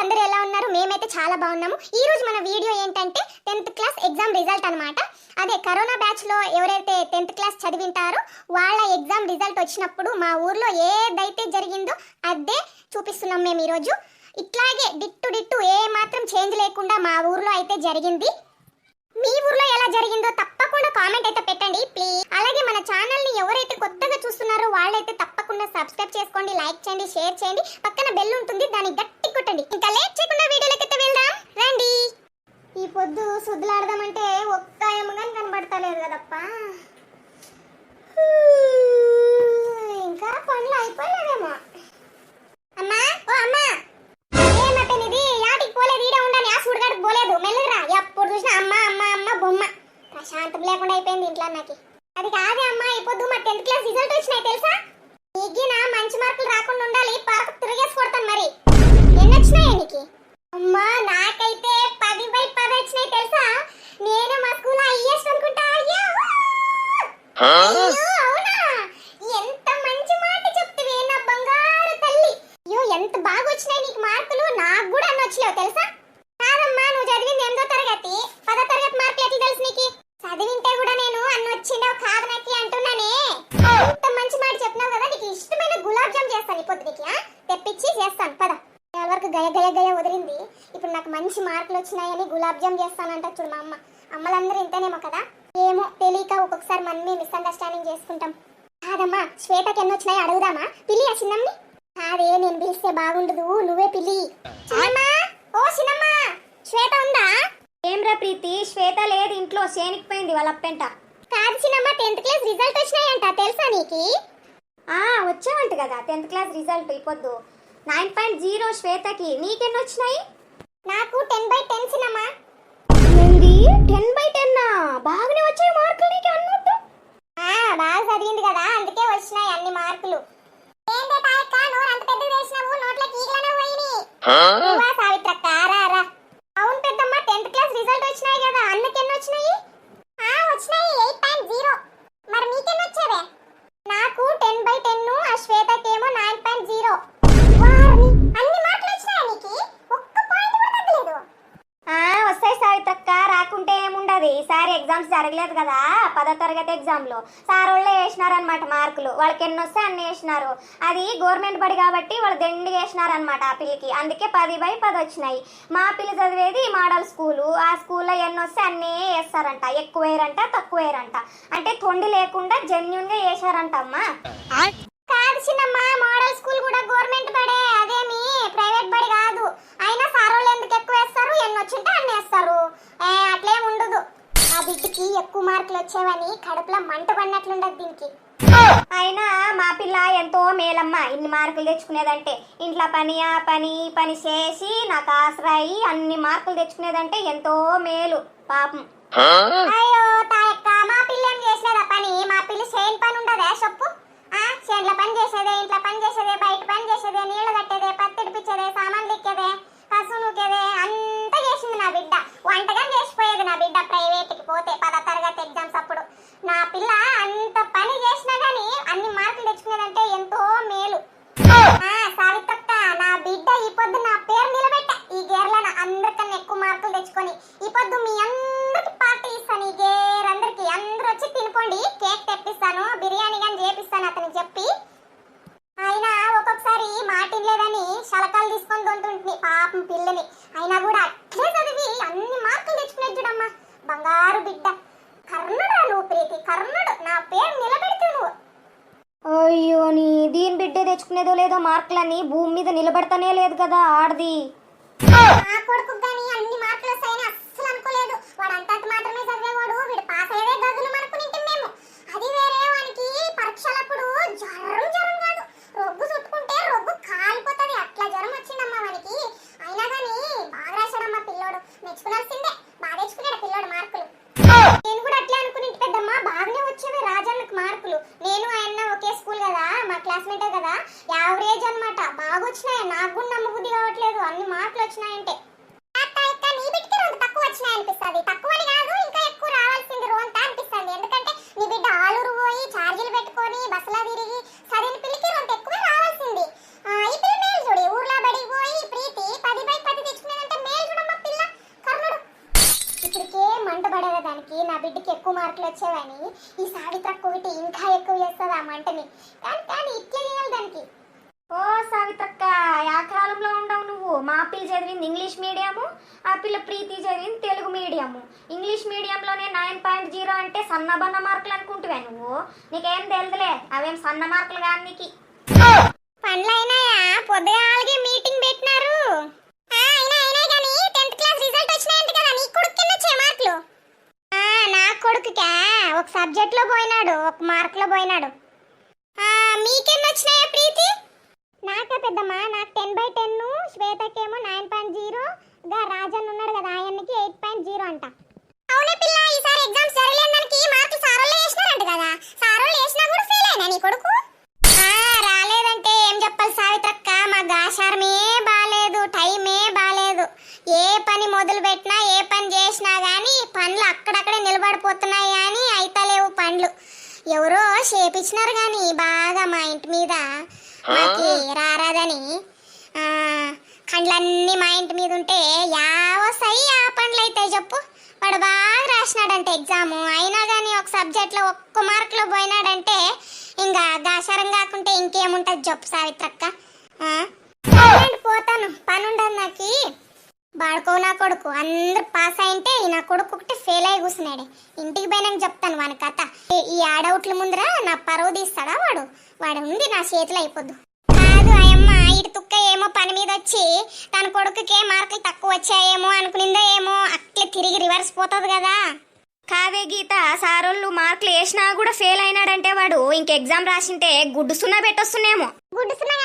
అందరూ ఎలా ఉన్నారు? మేమైతే చాలా బాగున్నాము. ఈ రోజు మన వీడియో ఏంటంటే 10th క్లాస్ ఎగ్జామ్ రిజల్ట్ అన్నమాట. అదే కరోనా బ్యాచ్ లో ఎవరైతే 10th క్లాస్ చదివింటారో వాళ్ళ ఎగ్జామ్ రిజల్ట్ వచ్చినప్పుడు మా ఊర్లో ఏదైతే జరిగిందో అదే చూపిస్తున్నాం మేము ఈ రోజు. ఇట్లాగే డిట్టు ఏ మాత్రం చేంజ్ లేకుండా మా ఊర్లో అయితే జరిగింది. మీ ఊర్లో ఎలా జరిగిందో తప్పకుండా కామెంట్ అయితే పెట్టండి ప్లీజ్. అలాగే మన ఛానల్ ని ఎవరైతే కొత్తగా చూస్తున్నారో వాళ్ళైతే తప్పకుండా సబ్స్క్రైబ్ చేసుకోండి, లైక్ చేయండి, షేర్ చేయండి. పక్కన బెల్ ఉంటుంది, దాన్ని గట్టి కొట్టండి. ఇంకా లేట్ చేయకుండా వీడియోలోకి అయితే వెళ్దాం రండి. ఈ పొద్దు సుద్దులాడదామంటే ఒక్క ఏమగాని కనబడతలేదు కదప్ప. ఇంకా పనులు అయిపోలేదేమో. అమ్మా ఓ అమ్మా, ఏమట్టనిది యాటికి పోలేదు, ఈడే ఉండని. ఆ సుడిగాడికి పోలేదు, మెల్లగా ఎప్పుడు చూసినా అమ్మ అమ్మ అమ్మ బొమ్మ. ప్రశాంతం లేకుండా అయిపోయింది ఇంట్లో నాకు. అది కాదే అమ్మా, ఈ పొద్దు మా 10th క్లాస్ రిజల్ట్ వచ్చినాయి తెలుసా? నీకినా మంచి మార్కులు రాకుండా ఉండాలి, పార్కు తిరిగేసి కొడతాను. మరి ఎన్ని వచ్చినాయి నీకు? అమ్మా నాకైతే 10/10 వచ్చినాయి తెలుసా? నేను మా స్కూల్ అయ్యేసి అనుకుంటా. అయ్యో అవునా, ఎంత మంచి మాట చెప్తివే నా బంగారు తల్లి. అయ్యో ఎంత బాగా వచ్చినాయి నీకు మార్కులు, నాకు కూడా అన్న వచ్చలేవు తెలుసా? కాదమ్మా, నువ్వు చదివింది 8వ తరగతి, 10వ తరగతి మార్కులు ఎట్లా తెలుసు నీకు? చదివింటే కూడా నేను అన్న వచ్చిండవు కాదు నాకు అంటున్నానే. ఎంత మంచి మాట చెప్పినావు కదా, నీకు ఇష్టమైన గులాబ్ జామ్ చేస్తాను ఈ పొద్దుకి, తెప్పించి చేస్తాను పద. వరకు గయ వదిలింది. ఇప్పుడు నాకు మంచి మార్కులు వచ్చినాయని గులాబ్ జామ్ చేస్తానంట చూడు మా అమ్మ. అమ్మలందరూ ఇంతనేమో కదా, ఏమో తెలియక ఒక్కొక్కసారి మనమే మిస్అండర్స్టాండింగ్ చేసుకుంటాం. కాదమ్మా, శ్వేతకి ఎన్ని వచ్చినాయి అడుగుదామా? పిల్లి ఆ చిన్నమ్ని. కాదే, నేను పిలిస్తే బాగుండదు, నువ్వే పిల్లి. చిన్నమ్మా ఓ చిన్నమ్మా, శ్వేత ఉందా? ఏమ్రా ప్రీతి, శ్వేత లేదు ఇంట్లో, చేనికిపోయింది వాళ్ళ అప్పెంట. కాదు చిన్నమ్మ, 10th క్లాస్ రిజల్ట్ వచ్చినాయంట తెలుసా నీకి? వచ్చావంట కదా 10th క్లాస్ రిజల్ట్ ఈ పొద్దు 9.0 శ్వేతకి. నీకెన్ని వచ్చినాయి? నాకు 10/10 చిన్నమ్మ. ఏంది 10/10? బాగానే వచ్చాయి మార్కులు నీకు అన్నట్టు. బాగా చదివింది కదా అందుకే వచ్చినాయి అన్ని మార్కులు. ఏందే తాయక్క నోరు అంత పెద్దది వేసినావు, నోట్లోకి ఈగలనే పోయినాయి. సావిత్రక్క రా. అవును పెద్దమ్మ, 10th క్లాస్ రిజల్ట్ వచ్చినాయి కదా, అన్నకి ఎన్ని వచ్చినాయి? వచ్చినాయి 8.0. మరి నీకెన్ని వచ్చావే? నాకు 10/10, ఆ శ్వేతకేమో 9.0. అన్ని మార్కులు వచ్చినాయా నీకు? ఒక్క పాయింట్ కూడా తగ్గలేదు. వస్తాయి సావిత్రక్క, రాకుంటే ఏముండదు. ఈసారి ఎగ్జామ్స్ జరగలేదు కదా, 10వ తరగతి ఎగ్జామ్ లో సార్ వాళ్ళే వేసినారనమాట మార్కులు. వాళ్ళకి ఎన్ని వస్తే అన్ని వేసినారు. అది గవర్నమెంట్ బడి కాబట్టి వాళ్ళు దండిగా వేసినారనమాట ఆ పిల్లకి, అందుకే 10/10 వచ్చినాయి. మా పిల్ల చదివేది మోడల్ స్కూలు, ఆ స్కూల్లో ఎన్ని వస్తే అన్నీ వేస్తారంట. ఎక్కువ వేయరంట, తక్కువ వేయరంట, అంటే తొండి లేకుండా జెన్యున్ గా వేసారంట అమ్మా. కాదు చిన్నమ్మ, మోడల్ స్కూల్ కూడా గవర్నమెంట్ బడే, అదేమి ప్రైవేట్ బడి కాదు. అయినా సార్ వాళ్ళు ఎందుకు ఎక్కువ వేస్తారు, ఎన్ని వచ్చింటే అన్ని వేస్తారు. అట్లేం ఉండదు. ఆ బిడ్డకి ఎక్కువ మార్కులు వచ్చేవని కడుపులో మంట పడినట్లుండదు దీనికి. అయినా మా పిల్ల ఎంతో మేలమ్మ, ఇన్ని మార్కులు తెచ్చుకునేదంటే. ఇంట్లో పని ఆ పని ఈ పని చేసి నాకు ఆసరాయి అన్ని మార్కులు తెచ్చుకునేదంటే ఎంతో మేలు పాపం. అయ్యో తాయక్క, మా పిల్ల ఏం చేసినదా పని? మా పిల్ల చేయని పని ఉండదా చెప్పు? చేనుల పని చేసేదే, ఇంట్లో పని చేసేదే, బయట పని చేసేదే, నీళ్లు కట్టేదే, పత్తిడిపించేదే, సామాన్లు ఎక్కేదే, కసు నూకేదే, అంతా చేసింది నా బిడ్డ. వంటగా చేసిపోయేది నా బిడ్డ ప్రైవేట్కి పోతే 10వ తరగతి ఎగ్జామ్స్ అప్పుడు. నా పిల్ల అంత పని చేసినా గానీ అన్ని మార్కులు తెచ్చుకునేదంటే ఎంతో మేలు. సావిత్రక్క, నా బిడ్డ ఈ పొద్దు నా పేరు నిలబెట్ట ఈ గేర్ల అందరికన్నా ఎక్కువ మార్కులు తెచ్చుకొని. ఈ పొద్దు మీ అందరికి పార్టీ ఇస్తాను, ఈ గేర్ అందరికి. అందరూ వచ్చి తినుకోండి, కేక్ తెప్పిస్తాను, బిర్యానీ కానీ చేపిస్తాను అతనికి చెప్పి. అయినా ఒక్కొక్కసారి మాటిన్ లేదని శలకాలు తీసుకొని దొంటుంది పాపం పిల్లని. అయినా కూడా అట్లే చదివి అన్ని మార్కులు తెచ్చుకునేది చూడమ్మా, బంగారు బిడ్డ. కర్ణుడు నువ్వు ప్రీతి, కర్ణుడు. నా పేరు నిలబెడితే నువ్వు. అయ్యో, నీ దీని బిడ్డే తెచ్చుకునేదో లేదో మార్కులన్నీ భూమి మీద నిలబడతానే లేదు కదా ఆడది. నా కొడుకు గానీ అన్ని మార్కులు వస్తాయని అస్సలు అనుకోలేదు. వాడు అంతంత మాత్రమే చదివేవాడు, వీడు పాస్ అయ్యేదే గదులు అనుకునింటే మేము. అది వేరే, వానికి పరీక్షలప్పుడు జ్వరం కాదు, రొగ్గు చుట్టుకుంటే రొగ్గు కాలిపోతుంది, అట్లా జ్వరం వచ్చిందమ్మా వానికి. అయినా కానీ బాగా రాశాడమ్మా పిల్లోడు, మెచ్చుకునాల్సిందే. బాగా తెచ్చుకున్నాడు పిల్లోడు మార్కులు. నేను కూడా అట్లే అనుకుని పెద్దమ్మా, బాగానే వచ్చేవి రాజన్నకు మార్కులు. నేను ఆయన ఒకే స్కూల్ కదా, మా క్లాస్మేటే కదా, యావరేజ్ అనమాట. బాగా వచ్చినాయి, నాకు కూడా నమ్మబుద్ధి కావట్లేదు అన్ని మార్కులు వచ్చినాయంటే. నీ బిడ్డకి 2 తక్కువ వచ్చినాయి అనిపిస్తుంది. తక్కువని కాదు, ఇంకా ఎక్కువ రావాల్సింది రోంత అనిపిస్తుంది. ఎందుకంటే నీ బిడ్డ ఆలూరు పోయి ఛార్జీలు పెట్టుకొని బస్సులో తిరిగి చదివిన పిల్లకి 2 ఎక్కువ రావాల్సింది. ఈ పిల్ల మేలు చూడు, ఊర్లో బడికి పోయి ప్రీతి బిడ్డకి ఎక్కువ మార్కులు వచ్చేవని ఈ సావిత్రక్క ఒకటి ఇంకా ఎక్కువ చేస్తుంది ఆ మంటని. కానీ ఇట్లా చేయాలి దానికి. ఓ సావిత్రక్క, ఆ కాలంలో ఉండవు నువ్వు. మా పిల్ల చదివింది ఇంగ్లీష్ మీడియము, ఆ పిల్ల ప్రీతి చదివింది తెలుగు మీడియము. ఇంగ్లీష్ మీడియంలోనే 9.0 అంటే సన్నబన్న మార్కులు అనుకుంటువే నువ్వు. నీకేం తెలుదులే, అవేం సన్న మార్కులు కాదు నీకు. పనులైనాయా? పొద్దుగాలకి మీటింగ్ పెట్టినారు. అయినా కానీ 10th క్లాస్ రిజల్ట్ వచ్చినాయంట కదా, నీ కొడుకు వచ్చే మార్కులు? నా కొడుకుకా ఒక సబ్జెక్ట్ లో పోయినాడు, ఒక మార్క్ లో పోయినాడు. మీకెన్ని వచ్చినాయా ప్రీతి? నాకా పెద్దమ్మా, నాకు 10/10, శ్వేతకేమో 9.0, గా రాజన్ ఉన్నాడు కదా ఆయనకి 8.0 అంట. అవునే పిల్ల, ఈసారి ఎగ్జామ్స్ జరగలేని దానికి మార్కులు సారోళ్ళు వేసినారంట కదా, సారోళ్ళు వేసినా కూడా ఫెయిల్ అయినా నీ కొడుకు? రాలేదంటే ఏం చెప్పాలి సావిత్రక్క, మా గాశారమే బాలేదు, టైమే బాలేదు. ఏ పని మొదలు పెట్టినా ఏ పని చేసినా గానీ పనులు అక్కడక్కడే నిలబడిపోతున్నాయి కానీ అయితలేవు పనులు. ఎవరో చేపించినారు కానీ బాగా మా ఇంటి మీద మాకి రారాదని కండ్లన్నీ మా ఇంటి మీద ఉంటే యావసాయి ఆ పనులు అవుతాయి చెప్పు. వాడు బాగా రాసినాడంటే ఎగ్జాము, అయినా కానీ ఒక సబ్జెక్ట్లో ఒక్క మార్కులో పోయినాడంటే ఇంకా గాశారం కాకుంటే ఇంకేముంటుంది చెప్పు సావిత్రక్క. పోతాను, పని ఉండదు నాకు. బాడుకో నా కొడుకు అందరు పాస్ అయింటే నా కొడుకు ఒకటి ఫెయిల్ అయి కూర్చున్నాడు. ఇంటికి పోయినాక చెప్తాను వాని కథ. ఈ ఆడవుట్ల ముందర నా పరువు తీస్తాడా వాడు ఉంది నా చేతిలో అయిపోద్దు. కాదు అయ్యమ్మ, ఇటు తుక్క ఏమో పని మీద వచ్చి తన కొడుకుకే మార్కులు తక్కువ వచ్చాయేమో అనుకునిందో ఏమో, అట్లా తిరిగి రివర్స్ పోతుంది కదా. కాదే గీత, సారోళ్ళు మార్కులు వేసినా కూడా ఫెయిల్ అయినాడంటే వాడు ఇంక ఎగ్జామ్ రాసింటే గుడ్డు సున్నా పెట్టొస్తున్నాయేమో. గుడ్డు సున్నా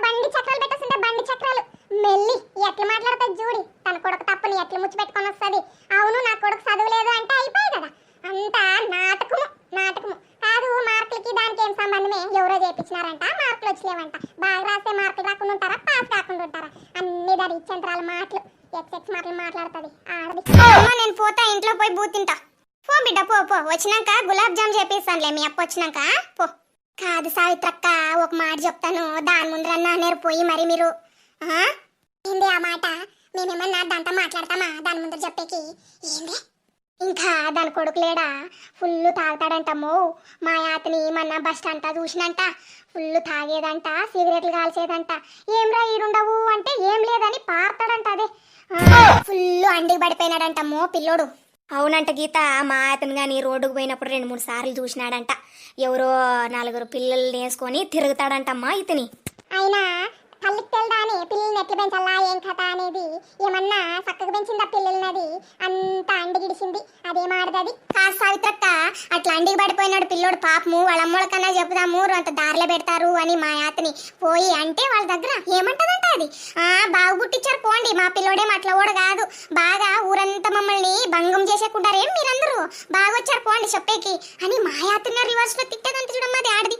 బండి చక్రాలు పెట్టొస్తుంటే బండి చక్రాలు మెల్లి ఎట్లా మాట్లాడుతుంది చూడి. తన కొడుకు తప్పుని ఎట్లా ముచ్చి పెట్టుకొని వస్తుంది. అవును నా కొడుకు చదువులేదు అంటే అయిపోయి కదా, అంతా నాటకము కాదు. మార్కులకి దానికి ఏం సంబంధమే, ఎవరో చేపించినారంట మార్కులు వచ్చలేవంట. బాగా రాసే మార్కులు రాకుండా ఉంటారా, పాస్ కాకుండా ఉంటారా? అన్ని దాని ఇచ్చంతరాల మాటలు, ఎక్స్ మాటలు మాట్లాడుతుంది ఆడది. నేను పోతా, ఇంట్లో పోయి బూతింటా. పో బిడ్డ పో, వచ్చినాక గులాబ్ జామ్ చేపిస్తానులే మీ అప్ప వచ్చినాక పో. కాదు సావిత్రక్క, ఒక మాట చెప్తాను, దాని ముందరన్నా నేరు పోయి మరి మీరు. ఏంది ఆ మాట? మేమేమన్నా దాంతో మాట్లాడతామా దాని ముందర చెప్పేకి? ఏంది ఇంకా దాని కొడుకు లేడా, ఫుల్ తాగుతాడంటమ్మో. మా యాతని ఏమన్నా బస్ స్టాండ్ చూసినంట, ఫుల్ తాగేదంట, సిగరెట్లు కాల్చేదంట. ఏమ్రా ఈడుండవు అంటే ఏం లేదని పారుతాడంట. అదే ఫుల్ అండికి పడిపోయినాడంటమ్మో పిల్లోడు. అవునంట గీత, మా అతను కానీ రోడ్డుకు పోయినప్పుడు 2-3 సార్లు చూసినాడంట. ఎవరో 4 పిల్లల్ని వేసుకొని తిరుగుతాడంటమ్మా ఇతని. అయినా తల్లికి తెలదాని పిల్లల్ని ఎట్లా పెంచాలా ఏం కథ అనేది, ఏమన్నా చక్కగా పెంచిందా పిల్లలనది? అంత అండిగిడిసింది, అదేమాడదది. కాదు సావిత్రక్క, అట్లా అండికి పడిపోయినాడు పిల్లోడు పాపము. వాళ్ళ అమ్మోళ్ళ కన్నా చెప్పుదాము, అంత దారిలో పెడతారు అని మా యాతని పోయి అంటే వాళ్ళ దగ్గర ఏమంటదంట అది. బాగా పుట్టించారు పోండి, మా పిల్లోడేం అట్లా కూడా కాదు, బాగా ఊరంతా మమ్మల్ని భంగం చేసేకుంటారేం మీరందరూ, బాగా వచ్చారు పోండి చెప్పేకి అని మా యాతని రివర్స్ లో తిట్టదంట చూడమ్మా. అది ఆడది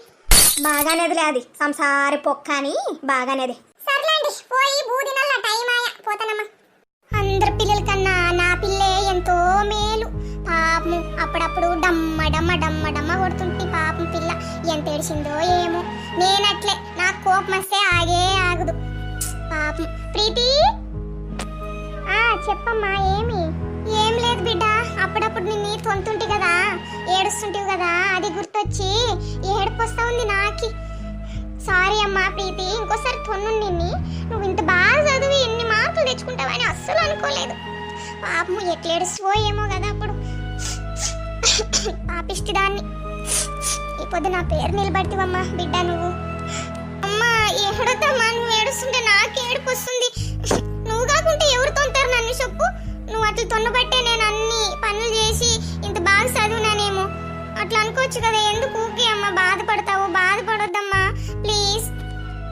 బాగానేదిలే, అది సంసారి పొక్క అని బాగానేది. సర్లేండి, పోయి బూదినల్లా టైం ఆయా, పోతానమ్మా. అందరి పిల్లల కన్నా నా పిల్లే ఎంతో మేలు పాపము. అప్పుడప్పుడు డమ్మ డమ్మ డమ్మ డమ్మ కొడుతుంటే పాపం పిల్ల ఎంత ఏడిసిందో ఏమో. నేనట్లే, నాకు కోపం వస్తే ఆగదు పాపం. ప్రీతి చెప్పమ్మా. ఏం లేదు బిడ్డ, అప్పుడప్పుడు నిన్ను తొంతుంటి కదా, ఏడుస్తుంటివి కదా, అది గుర్తొచ్చి ఏడుపు వస్తా ఉంది నాకి. సారీ అమ్మా ప్రీతి, ఇంకోసారి తొన్ను నిన్ని. నువ్వు ఇంత బాగా చదివి ఎన్ని మార్కులు తెచ్చుకుంటావని అస్సలు అనుకోలేదు. పాపము ఎట్లా ఏడుస్తువో ఏమో కదా అప్పుడు. పాపిష్టి దాన్ని ఈ పొద్దు నా పేరు నిలబడితివమ్మా బిడ్డ నువ్వు. అమ్మా ఏడొద్దమ్మా, నువ్వు ఏడుస్తుంటే నాకు ఏడుపు వస్తుంది. నువ్వు కాకుంటే ఎవరు తొంతారు నన్ను చెప్పు. నువ్వు అట్లా తొన్నబట్టే నేను అన్ని పనులు చేసి ఇంత బాగా చదువునానేమో. అట్లా అనుకోవచ్చు కదా, ఎందుకు ఊకే అమ్మ బాధపడతావు? బాధపడొద్దమ్మా ప్లీజ్.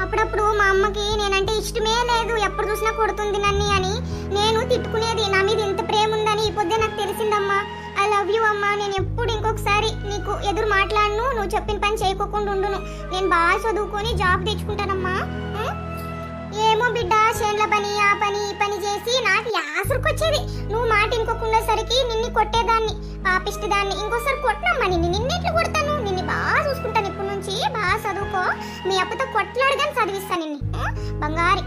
అప్పుడప్పుడు మా అమ్మకి నేనంటే ఇష్టమే లేదు, ఎప్పుడు చూసినా కొడుతుంది నన్ను అని నేను తిట్టుకునేది. నా మీద ఇంత ప్రేమ ఉందని ఈ పొద్దే నాకు తెలిసిందమ్మా. ఐ లవ్ యూ అమ్మా. నేను ఎప్పుడు ఇంకొకసారి నీకు ఎదురు మాట్లాడను, నువ్వు చెప్పిన పని చేయకోకుండా ఉండును. నేను బాగా చదువుకొని జాబ్ తెచ్చుకుంటానమ్మా. ఏమో బిడ్డ, చేన్ల పని ఆ పని ఈ పని చేసి నాకు యాసరికొచ్చేది. నువ్వు మాట ఇంకోకుండా సరికి నిన్ను కొట్టేదాన్ని, పాపిష్టి దాన్ని. ఇంకోసారి కొట్టనమ్మా నిన్నెట్లు కొడతాను? నిన్ను బాగా చూసుకుంటాను ఇప్పటి నుంచి. బాగా చదువుకో, మీ అప్పతో కొట్లాడగానే చదివిస్తాను నిన్ను బంగారి.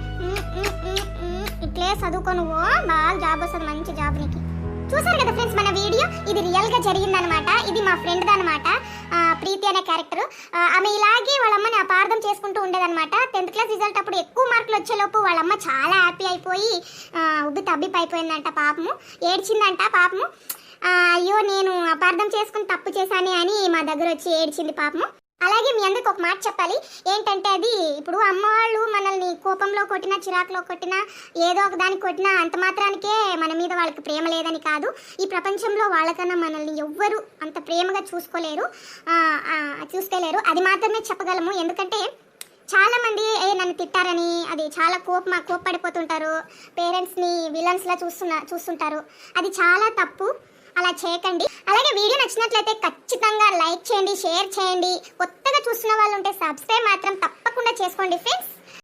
ఇట్లే చదువుకో నువ్వు, బాగా జాబ్ వస్తుంది, మంచి జాబ్ నీకు. చూసారు కదా ఫ్రెండ్స్ మన వీడియో, ఇది రియల్ గా జరిగిందనమాట. ఇది మా ఫ్రెండ్ అనమాట, ప్రీతి అనే క్యారెక్టర్. ఆమె ఇలాగే వాళ్ళమ్మని అపార్థం చేసుకుంటూ ఉండేదన్నమాట. 10th క్లాస్ రిజల్ట్ అప్పుడు ఎక్కువ మార్కులు వచ్చేలోపు వాళ్ళమ్మ చాలా హ్యాపీ అయిపోయి ఉబ్బి తబ్బిప్ అయిపోయిందంట. పాపము ఏడ్చిందంట. పాపము అయ్యో నేను అపార్థం చేసుకుని తప్పు చేశానే అని మా దగ్గర వచ్చి ఏడ్చింది పాపము. అలాగే మీ అందరికి ఒక మాట చెప్పాలి ఏంటంటే, అది ఇప్పుడు అమ్మ వాళ్ళు మనల్ని కోపంలో కొట్టినా, చిరాకులో కొట్టినా, ఏదో ఒక దానికి కొట్టినా అంత మాత్రానికే మన మీద వాళ్ళకి ప్రేమ లేదని కాదు. ఈ ప్రపంచంలో వాళ్ళకన్నా మనల్ని ఎవ్వరు అంత ప్రేమగా చూసుకోలేరు. అది మాత్రమే చెప్పగలము. ఎందుకంటే చాలా మంది నన్ను తిట్టారని అది చాలా కోప్పడిపోతుంటారు. పేరెంట్స్ని విలన్స్లా చూస్తుంటారు. అది చాలా తప్పు. అలా చేయకండి. అలాగే వీడియో నచ్చినట్లయితే ఖచ్చితంగా లైక్ చేయండి, షేర్ చేయండి. కొత్తగా చూస్తున్న వాళ్ళు ఉంటే సబ్స్క్రైబ్ మాత్రం తప్పకుండా చేసుకోండి ఫ్రెండ్స్.